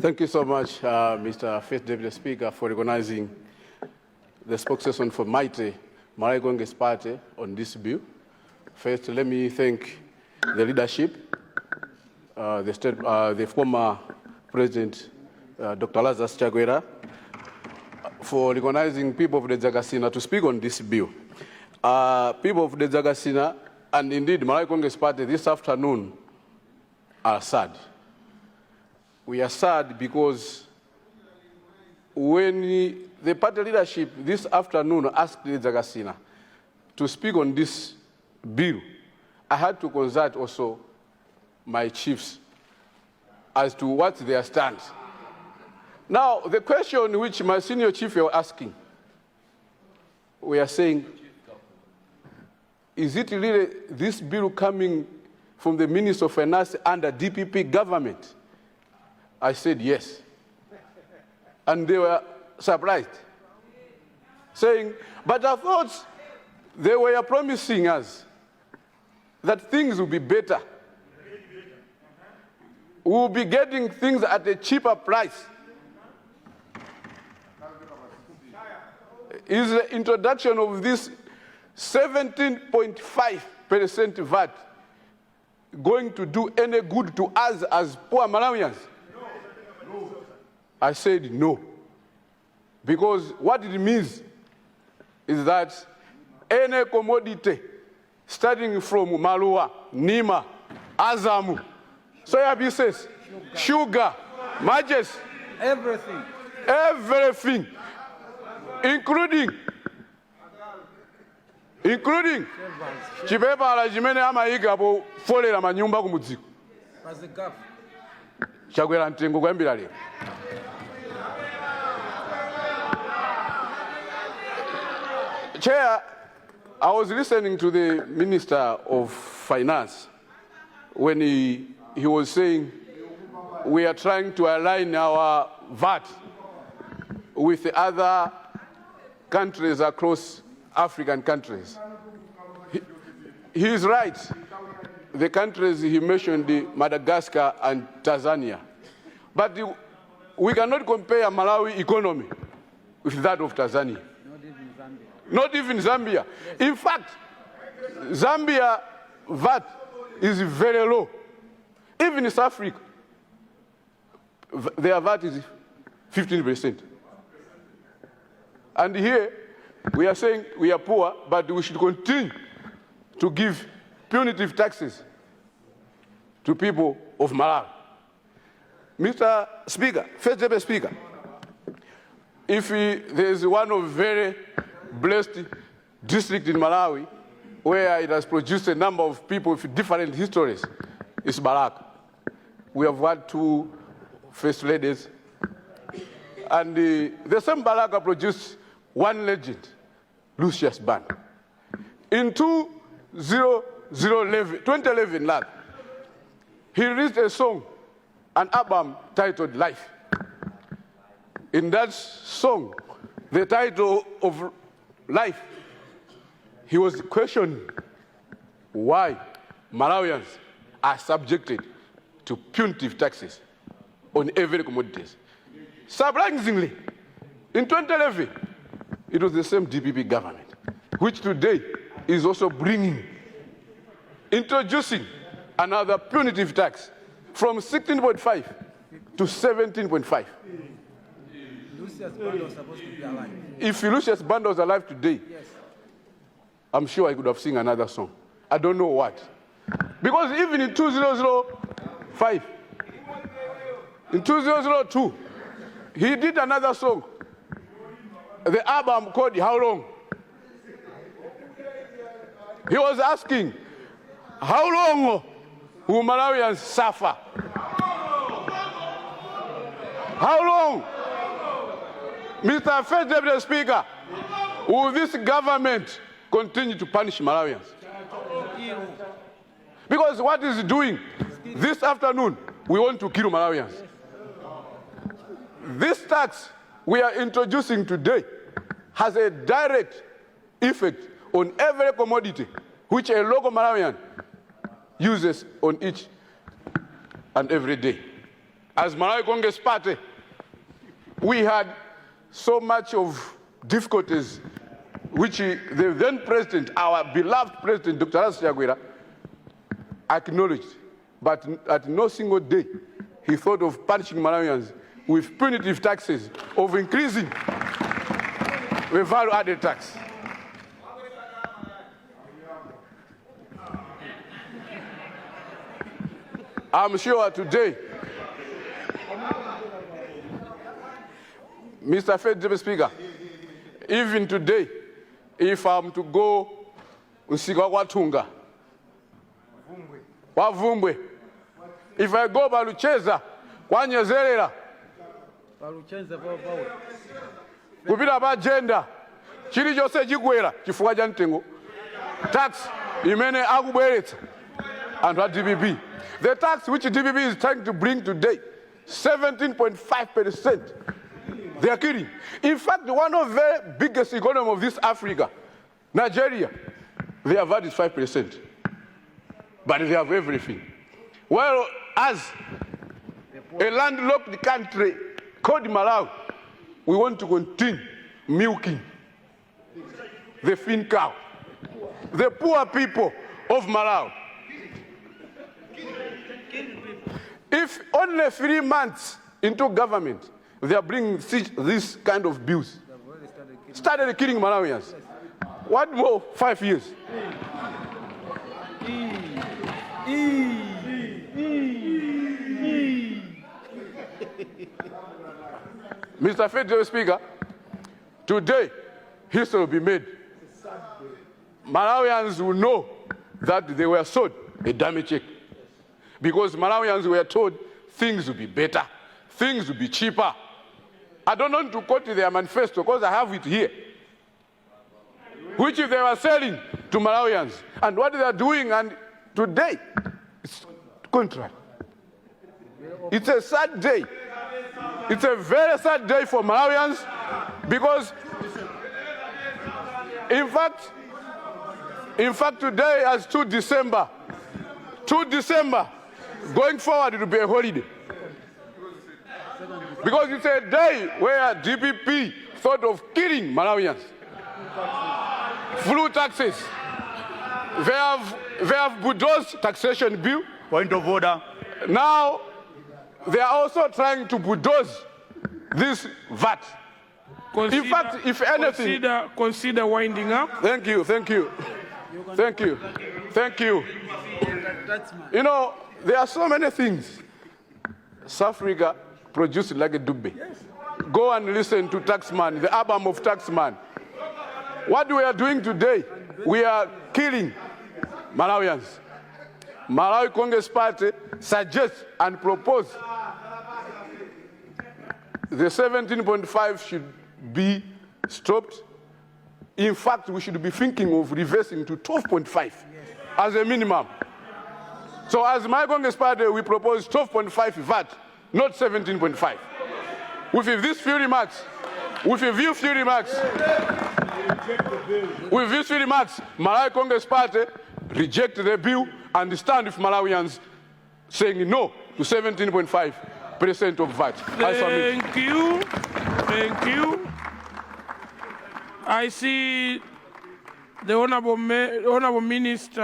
Thank you so much, Mr. First Deputy Speaker, for recognizing the spokesperson for Mighty Malawi Congress Party on this bill. First, let me thank the leadership, the former President, Dr. Lazarus Chakwera, for recognizing people of the Dzagasina to speak on this bill. People of the Dzagasina, and indeed Malawi Congress Party this afternoon, are sad. We are sad because when the party leadership this afternoon asked the Dzagasina to speak on this bill, I had to consult also my chiefs as to what their stance. Now, the question which my senior chief were asking, we are saying, is it really this bill coming from the Minister of Finance under DPP government? I said yes. And they were surprised, saying, but I thought they were promising us that things will be better. We will be getting things at a cheaper price. Is the introduction of this 17.5% VAT going to do any good to us as poor Malawians? No. I said no. Because what it means is that any commodity starting from Malua, Nima, Azamu, soya pieces, sugar, matches, everything, including chipepala chimene amaika po folera manyumba kumudziko chakwera mtengo kuyambira lero. Chair, I was listening to the Minister of Finance when he was saying we are trying to align our VAT with the other countries across African countries. He is right. The countries he mentioned, Madagascar and Tanzania. But we cannot compare Malawi economy with that of Tanzania. Not even Zambia. In fact, Zambia VAT is very low. Even in South Africa, their VAT is 15%. And here, we are saying we are poor, but we should continue to give punitive taxes to people of Malawi. Mr. Speaker, First Deputy Speaker, if there is one of very blessed district in Malawi where it has produced a number of people with different histories, it's Baraka. We have had two first ladies, and the same Baraka produced one legend, Lucius Band. In 2011, he released a song, an album titled Life. In that song, the title of Life, he was questioning why Malawians are subjected to punitive taxes on every commodities. Surprisingly, in 2011, it was the same DPP government, which today is also introducing another punitive tax from 16.5 to 17.5. Lucius Band was supposed to be alive. If Lucius Band was alive today, yes, I'm sure I could have sung another song. I don't know what. Because even in 2005, in 2002, he did another song. The album called How Long? He was asking, how long will Malawians suffer? How long? Mr. First Deputy Speaker, will this government continue to punish Malawians? Because what is doing this afternoon, we want to kill Malawians. This tax we are introducing today has a direct effect on every commodity which a local Malawian uses on each and every day. as Malawi Congress Party, we had so much of difficulties, which the then president, our beloved president, Dr. Wachinyamata, acknowledged. But at no single day he thought of punishing Malawians with punitive taxes, of increasing the value-added tax. I'm sure today, Mr. Federal Speaker, even today, if I'm to go Usika Watunga, Wavumbwe, if I go Balucheza, Wanyezerera, kupita pa agenda, chili chose chikwera chifukwa cha mtengo tax imene akubweretsa anthu a DPP. The tax which DPP is trying to bring today, 17.5%. They are kidding. In fact, one of the biggest economies of this Africa, Nigeria, their VAT is 5%. But they have everything. Well, as a landlocked country called Malawi, we want to continue milking the thin cow, the poor people of Malawi. If only 3 months into government, they are bringing this kind of bills, started killing Malawians. What more? 5 years. Mr. Federal Speaker, today history will be made. Malawians will know that they were sold a dummy check. Because Malawians were told things will be better, things will be cheaper. I don't want to quote their manifesto because I have it here, which they were selling to Malawians. And what they are doing, and today, it's contrary. It's a sad day. It's a very sad day for Malawians because, in fact, today as 2 December, going forward, it will be a holiday. Because it's a day where DPP thought of killing Malawians through taxes. They have bulldozed taxation bill. Point of order. Now, they are also trying to bulldoze this VAT. In fact, if anything... Consider winding up. Thank you. You know, there are so many things South Africa produced like a dubbe. Yes. Go and listen to Taxman, the album of Taxman. What we are doing today, we are killing Malawians. Malawi Congress Party suggests and proposes the 17.5 should be stopped. In fact, we should be thinking of reversing to 12.5 as a minimum. So as my Congress Party, we propose 12.5 VAT, not 17.5. With these few remarks, Malawi Congress Party reject the bill and stand with Malawians saying no to 17.5% of VAT. Thank you. I see the Honorable Minister.